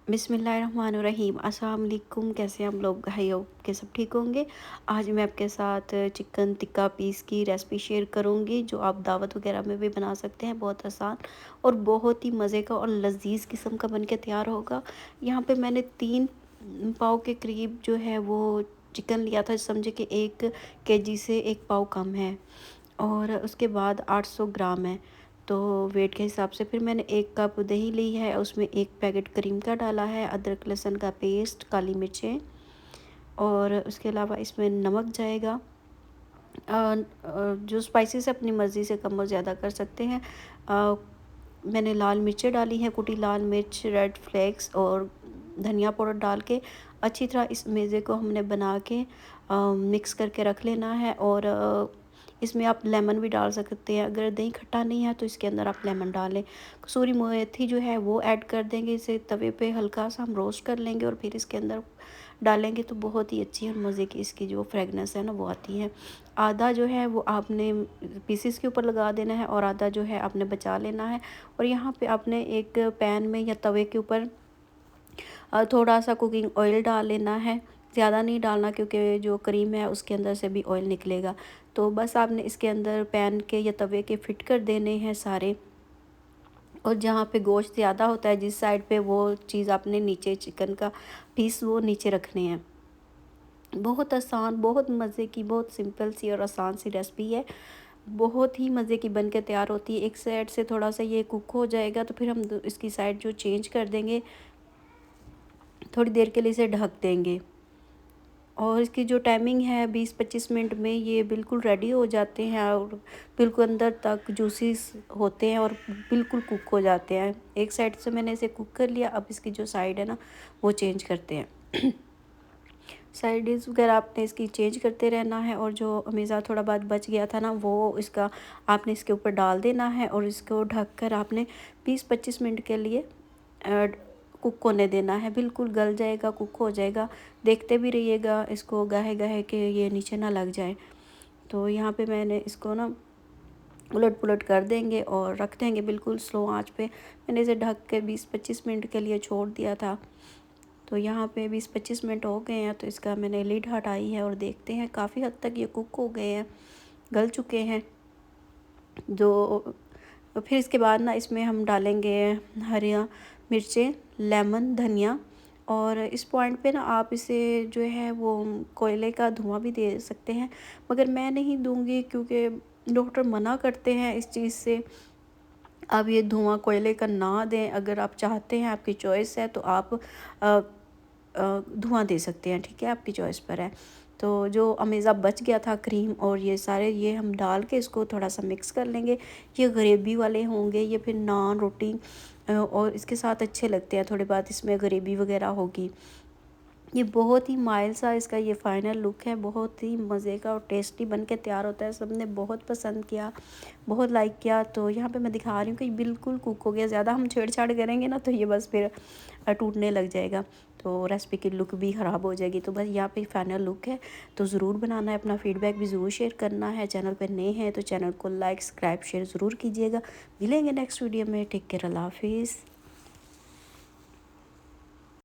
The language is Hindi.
बिस्मिल्लाहिर्रहमानिर्रहीम। अस्सलाम वालेकुम। कैसे हैं हम लोग? भाई के सब ठीक होंगे। आज मैं आपके साथ चिकन टिक्का पीस की रेसिपी शेयर करूंगी, जो आप दावत वगैरह में भी बना सकते हैं। बहुत आसान और बहुत ही मज़े का और लजीज किस्म का बन के तैयार होगा। यहाँ पे मैंने 3 पाव के करीब जो है वो चिकन लिया था। समझे कि 1 केजी से 1 पाव कम है, और उसके बाद 800 ग्राम है। तो वेट के हिसाब से फिर मैंने 1 कप दही ली है, उसमें 1 पैकेट क्रीम का डाला है, अदरक लहसुन का पेस्ट, काली मिर्चें, और उसके अलावा इसमें नमक जाएगा। जो स्पाइसेस अपनी मर्ज़ी से कम और ज़्यादा कर सकते हैं। अ, मैंने लाल मिर्चें डाली हैं, कुटी लाल मिर्च, रेड फ्लेक्स और धनिया पाउडर डाल के अच्छी तरह इस मेज़े को हमने बना के मिक्स करके रख लेना है। और इसमें आप लेमन भी डाल सकते हैं। अगर दही खट्टा नहीं है तो इसके अंदर आप लेमन डालें। कसूरी मेथी जो है वो ऐड कर देंगे। इसे तवे पे हल्का सा हम रोस्ट कर लेंगे और फिर इसके अंदर डालेंगे तो बहुत ही अच्छी और मज़े की इसकी जो फ्रेगनेंस है ना वो आती है। आधा जो है वो आपने पीसेस के ऊपर लगा देना है और आधा जो है आपने बचा लेना है। और यहाँ पे आपने एक पैन में या तवे के ऊपर थोड़ा सा कुकिंग ऑयल डाल लेना है। ज़्यादा नहीं डालना, क्योंकि जो क्रीम है उसके अंदर से भी ऑयल निकलेगा। तो बस आपने इसके अंदर पैन के या तवे के फिट कर देने हैं सारे। और जहाँ पे गोश्त ज़्यादा होता है, जिस साइड पे, वो चीज़ आपने नीचे चिकन का पीस वो नीचे रखने हैं। बहुत आसान, बहुत मज़े की, बहुत सिंपल सी और आसान सी रेसिपी है। बहुत ही मज़े की बन के तैयार होती है। एक साइड से थोड़ा सा ये कुक हो जाएगा तो फिर हम इसकी साइड जो चेंज कर देंगे, थोड़ी देर के लिए इसे ढक देंगे। और इसकी जो टाइमिंग है 20-25 मिनट में ये बिल्कुल रेडी हो जाते हैं और बिल्कुल अंदर तक जूसी होते हैं और बिल्कुल कुक हो जाते हैं। एक साइड से मैंने इसे कुक कर लिया, अब इसकी जो साइड है ना वो चेंज करते हैं। साइड डिश वगैरह आपने इसकी चेंज करते रहना है। और जो हमेशा थोड़ा बहुत बच गया था ना वो इसका आपने इसके ऊपर डाल देना है और इसको ढक कर आपने 20-25 मिनट के लिए कुक होने देना है। बिल्कुल गल जाएगा, कुक हो जाएगा। देखते भी रहिएगा इसको गाहे गाहे के ये नीचे ना लग जाए। तो यहाँ पे मैंने इसको ना उलट पुलट कर देंगे और रख देंगे बिल्कुल स्लो आंच पे। मैंने इसे ढक के 20-25 मिनट के लिए छोड़ दिया था। तो यहाँ पे 20-25 मिनट हो गए हैं, तो इसका मैंने लिड हटाई है और देखते हैं काफ़ी हद तक ये कुक हो गए हैं, गल चुके हैं। जो फिर इसके बाद ना इसमें हम डालेंगे हरिया मिर्चें, लेमन, धनिया। और इस पॉइंट पे ना आप इसे जो है वो कोयले का धुआं भी दे सकते हैं, मगर मैं नहीं दूंगी क्योंकि डॉक्टर मना करते हैं इस चीज़ से। आप ये धुआं कोयले का ना दें। अगर आप चाहते हैं, आपकी चॉइस है, तो आप धुआं दे सकते हैं। ठीक है, आपकी चॉइस पर है। तो जो अमेज़ा बच गया था क्रीम और ये सारे, ये हम डाल के इसको थोड़ा सा मिक्स कर लेंगे। ये ग्रेवी वाले होंगे, ये फिर नान रोटी और इसके साथ अच्छे लगते हैं। थोड़ी बात इसमें ग्रेवी वगैरह होगी। ये बहुत ही माइल्ड सा इसका ये फाइनल लुक है। बहुत ही मज़े का और टेस्टी बन के तैयार होता है। सबने बहुत पसंद किया, बहुत लाइक किया। तो यहाँ पे मैं दिखा रही हूँ कि बिल्कुल कुक हो गया। ज़्यादा हम छेड़छाड़ करेंगे ना तो ये बस फिर टूटने लग जाएगा, तो रेसिपी की लुक भी ख़राब हो जाएगी। तो बस यहाँ पे फाइनल लुक है। तो ज़रूर बनाना है, अपना फीडबैक भी ज़रूर शेयर करना है। चैनल पर नए हैं तो चैनल को लाइक, सब्सक्राइब, शेयर ज़रूर कीजिएगा। मिलेंगे नेक्स्ट वीडियो में। टेक केयर, अल्लाह हाफिज़।